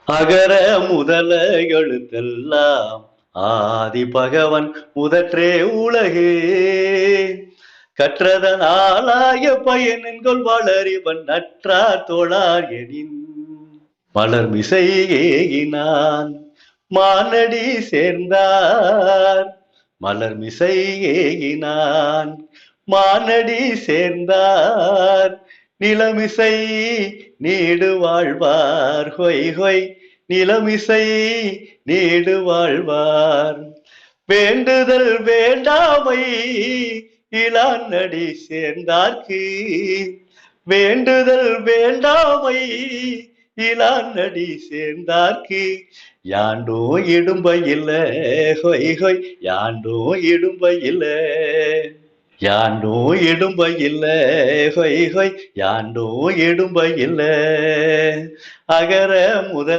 அகர முதல எழுத்தெல்லாம் ஆதி பகவன் முதற்றே உலகு கற்றதனாலாய பயனென்கொள் வளரிவன் நற்றார் தொழார் எனின் மலர்மிசை ஏகினான் மானடி சேர்ந்தார் மலர்மிசை ஏகினான் மானடி சேர்ந்தார் நிலமிசை நீடு வாழ்வார் ஹொய் ஹொய் நிலமிசை நீடு வாழ்வார் வேண்டுதல் வேண்டாமை இளாநடி சேர்ந்தார்க்கு வேண்டுதல் வேண்டாமை இளாநடி சேர்ந்தார்க்கு யாண்டோ இடும்ப இல்ல ஹொய் ஹொய் யாண்டோ இடும்ப இல்ல யாண்டோ இடும்ப இல்ல ஹொய் ஹொய் யாண்டோ இடும்ப இல்ல அகர முதல்